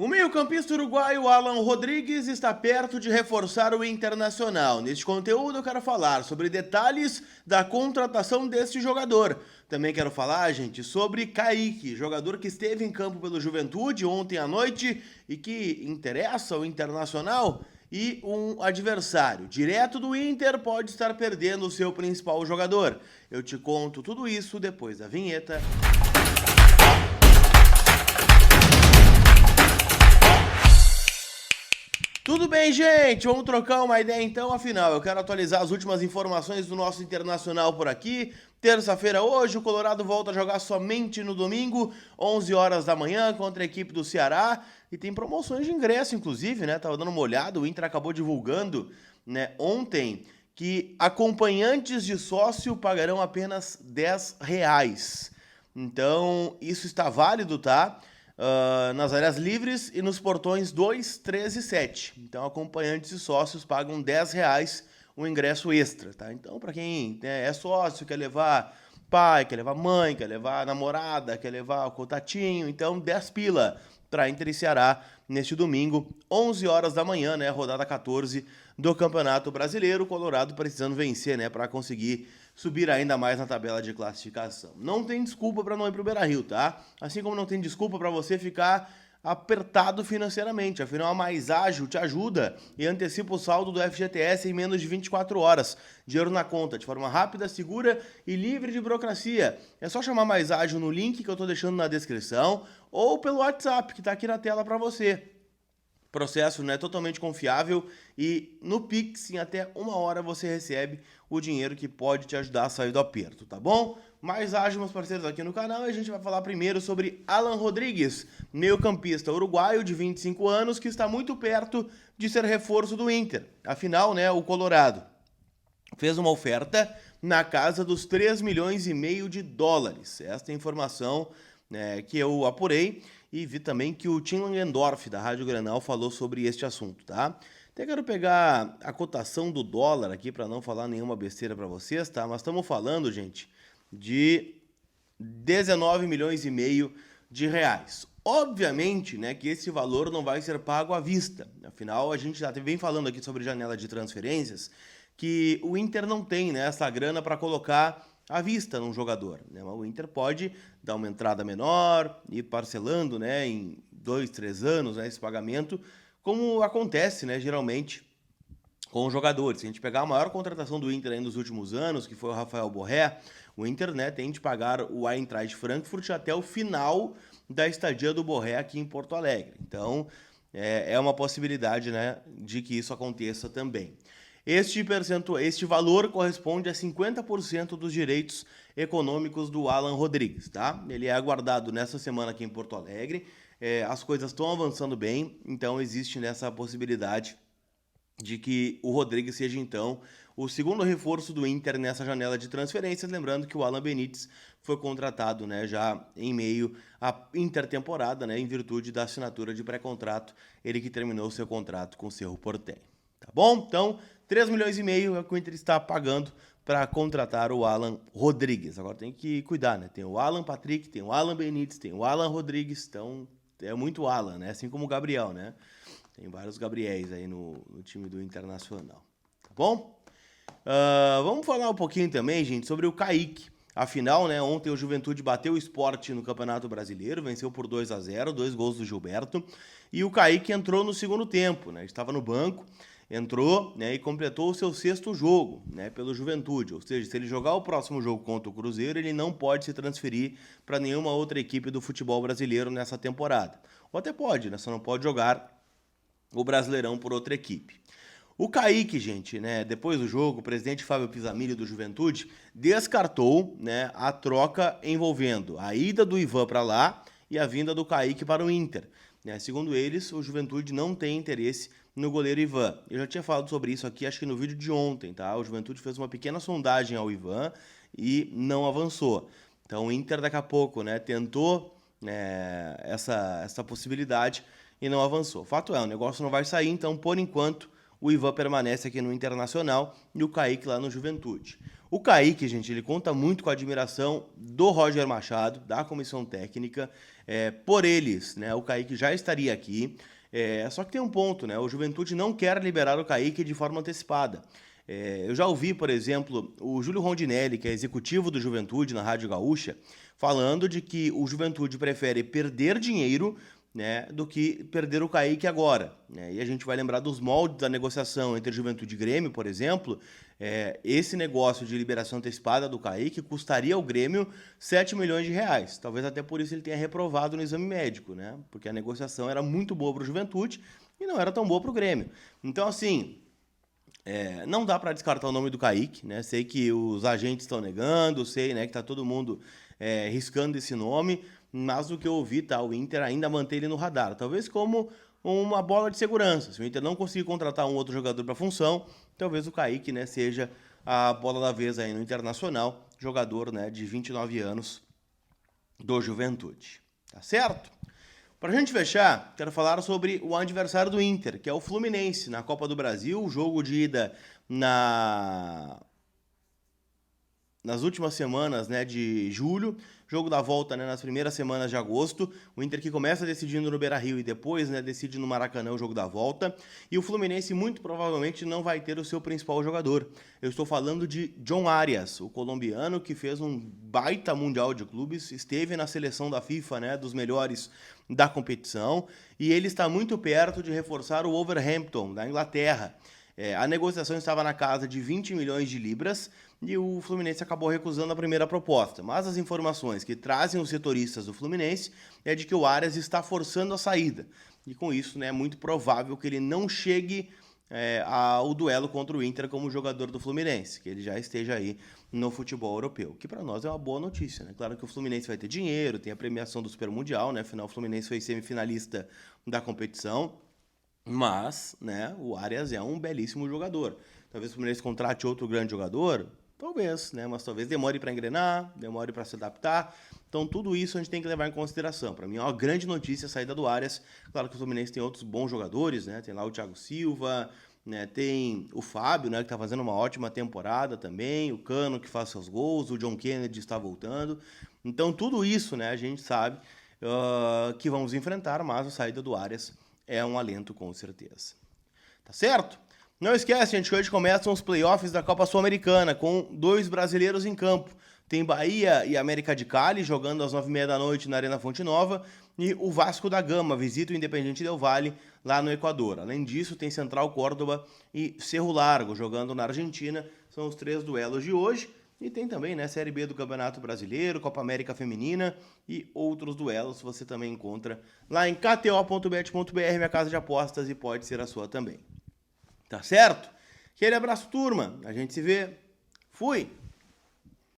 O meio-campista uruguaio Alan Rodrigues está perto de reforçar o Internacional. Neste conteúdo eu quero falar sobre detalhes da contratação deste jogador. Também quero falar, gente, sobre Kaique, jogador que esteve em campo pelo Juventude ontem à noite e que interessa ao Internacional. E um adversário direto do Inter pode estar perdendo o seu principal jogador. Eu te conto tudo isso depois da vinheta. Tudo bem, gente? Vamos trocar uma ideia então, afinal, eu quero atualizar as últimas informações do nosso Internacional por aqui. Terça-feira hoje, o Colorado volta a jogar somente no domingo, 11 horas da manhã, contra a equipe do Ceará. E tem promoções de ingresso, inclusive, né? Tava dando uma olhada, o Inter acabou divulgando, né, ontem, que acompanhantes de sócio pagarão apenas R$ 10. Então, isso está válido, tá? Nas áreas livres e nos portões 2, 3 e 7. Então, acompanhantes e sócios pagam R$ 10 o ingresso extra, tá? Então, para quem, né, é sócio, quer levar pai, quer levar mãe, quer levar namorada, quer levar o contatinho, então 10 pila para Inter e Ceará neste domingo, 11 horas da manhã, né, rodada 14 do Campeonato Brasileiro, Colorado precisando vencer, né, para conseguir subir ainda mais na tabela de classificação. Não tem desculpa para não ir pro Beira-Rio, tá? Assim como não tem desculpa para você ficar apertado financeiramente. Afinal, a Mais Ágil te ajuda e antecipa o saldo do FGTS em menos de 24 horas. Dinheiro na conta, de forma rápida, segura e livre de burocracia. É só chamar Mais Ágil no link que eu estou deixando na descrição ou pelo WhatsApp que está aqui na tela para você. Processo, né, totalmente confiável e no Pix, em até 1 hora, você recebe o dinheiro que pode te ajudar a sair do aperto, tá bom? Mais ágil, meus parceiros aqui no canal, e a gente vai falar primeiro sobre Alan Rodrigues, meio-campista uruguaio de 25 anos que está muito perto de ser reforço do Inter. Afinal, né, o Colorado fez uma oferta na casa dos 3,5 milhões de dólares. Esta é a informação, né, que eu apurei e vi também que o Tim Langendorf, da Rádio Grenal, falou sobre este assunto, tá? Até quero pegar a cotação do dólar aqui para não falar nenhuma besteira para vocês, tá? Mas estamos falando, gente, de 19,5 milhões de reais. Obviamente, né, que esse valor não vai ser pago à vista. Afinal, a gente já vem falando aqui sobre janela de transferências que o Inter não tem, né, essa grana para colocar à vista num jogador, né? O Inter pode dar uma entrada menor e ir parcelando, né, em 2, 3 anos, né, esse pagamento, como acontece, né, geralmente com os jogadores. Se a gente pegar a maior contratação do Inter aí nos últimos anos, que foi o Rafael Borré, o Inter, né, tem de pagar o Eintracht Frankfurt até o final da estadia do Borré aqui em Porto Alegre. Então, é uma possibilidade, né, de que isso aconteça também. Este valor corresponde a 50% dos direitos econômicos do Alan Rodrigues, tá? Ele é aguardado nessa semana aqui em Porto Alegre. As coisas estão avançando bem, então existe nessa possibilidade de que o Rodrigues seja, então, o segundo reforço do Inter nessa janela de transferências. Lembrando que o Alan Benítez foi contratado, né, já em meio à intertemporada, né, em virtude da assinatura de pré-contrato, ele que terminou seu contrato com o Cerro Porteño. Tá bom? Então, 3,5 milhões é o que o Inter está pagando para contratar o Alan Rodrigues. Agora tem que cuidar, né? Tem o Alan Patrick, tem o Alan Benítez, tem o Alan Rodrigues, então é muito Alan, né? Assim como o Gabriel, né? Tem vários Gabriéis aí no time do Internacional. Tá bom? Vamos falar um pouquinho também, gente, sobre o Kaique. Afinal, né, ontem o Juventude bateu o Sport no Campeonato Brasileiro, venceu por 2-0, 2 gols do Gilberto, e o Kaique entrou no segundo tempo, né, estava no banco, entrou, né, e completou o seu 6º jogo, né, pelo Juventude. Ou seja, se ele jogar o próximo jogo contra o Cruzeiro, ele não pode se transferir para nenhuma outra equipe do futebol brasileiro nessa temporada. Ou até pode, né, só não pode jogar o Brasileirão por outra equipe. O Kaique, gente, né, depois do jogo, o presidente Fábio Pisamilli do Juventude descartou, né, a troca envolvendo a ida do Ivan para lá e a vinda do Kaique para o Inter. Né? Segundo eles, o Juventude não tem interesse no goleiro Ivan. Eu já tinha falado sobre isso aqui, acho que no vídeo de ontem, tá? O Juventude fez uma pequena sondagem ao Ivan e não avançou. Então o Inter daqui a pouco, né, tentou, né, essa possibilidade e não avançou. Fato é, o negócio não vai sair, então por enquanto o Ivan permanece aqui no Internacional e o Kaique lá no Juventude. O Kaique, gente, ele conta muito com a admiração do Roger Machado, da comissão técnica, por eles, né? O Kaique já estaria aqui, só que tem um ponto, né? O Juventude não quer liberar o Kaique de forma antecipada. Eu já ouvi, por exemplo, o Júlio Rondinelli, que é executivo do Juventude na Rádio Gaúcha, falando de que o Juventude prefere perder dinheiro, né, do que perder o Kaique agora, né? E a gente vai lembrar dos moldes da negociação entre Juventude e Grêmio, por exemplo. Esse negócio de liberação antecipada do Kaique custaria ao Grêmio 7 milhões de reais. Talvez até por isso ele tenha reprovado no exame médico, né? Porque a negociação era muito boa para o Juventude e não era tão boa para o Grêmio. Então, assim, não dá para descartar o nome do Kaique, né? Sei que os agentes estão negando, sei, né, que tá todo mundo riscando esse nome, mas do que eu ouvi, tá, o Inter ainda mantém ele no radar. Talvez como uma bola de segurança. Se o Inter não conseguir contratar um outro jogador para a função, talvez o Kaique, né, seja a bola da vez aí no Internacional, jogador, né, de 29 anos do Juventude. Tá certo? Para a gente fechar, quero falar sobre o adversário do Inter, que é o Fluminense, na Copa do Brasil, jogo de ida nas últimas semanas, né, de julho, jogo da volta, né, nas primeiras semanas de agosto, o Inter que começa decidindo no Beira-Rio e depois, né, decide no Maracanã o jogo da volta, e o Fluminense muito provavelmente não vai ter o seu principal jogador. Eu estou falando de John Arias, o colombiano que fez um baita mundial de clubes, esteve na seleção da FIFA, né, dos melhores da competição, e ele está muito perto de reforçar o Wolverhampton, da Inglaterra. A negociação estava na casa de 20 milhões de libras e o Fluminense acabou recusando a primeira proposta. Mas as informações que trazem os setoristas do Fluminense é de que o Arias está forçando a saída. E com isso, né, é muito provável que ele não chegue ao duelo contra o Inter como jogador do Fluminense, que ele já esteja aí no futebol europeu, que para nós é uma boa notícia, né? Claro que o Fluminense vai ter dinheiro, tem a premiação do Super Mundial, né? Afinal, o Fluminense foi semifinalista da competição. Mas, né, o Arias é um belíssimo jogador. Talvez o Fluminense contrate outro grande jogador, talvez, né, mas talvez demore para engrenar, demore para se adaptar. Então, tudo isso a gente tem que levar em consideração. Para mim, é uma grande notícia a saída do Arias. Claro que o Fluminense tem outros bons jogadores, né? Tem lá o Thiago Silva, né? Tem o Fábio, né, que está fazendo uma ótima temporada também, o Cano, que faz seus gols, o John Kennedy está voltando. Então, tudo isso, né, a gente sabe que vamos enfrentar, mas a saída do Arias é um alento, com certeza. Tá certo? Não esquece, gente, que hoje começam os playoffs da Copa Sul-Americana, com 2 brasileiros em campo. Tem Bahia e América de Cali, jogando às 9h30 da noite na Arena Fonte Nova, e o Vasco da Gama visita o Independiente Del Valle, lá no Equador. Além disso, tem Central Córdoba e Cerro Largo, jogando na Argentina. São os 3 duelos de hoje. E tem também, né, Série B do Campeonato Brasileiro, Copa América Feminina e outros duelos você também encontra lá em kto.bet.br, minha casa de apostas, e pode ser a sua também. Tá certo? Aquele abraço, turma. A gente se vê. Fui!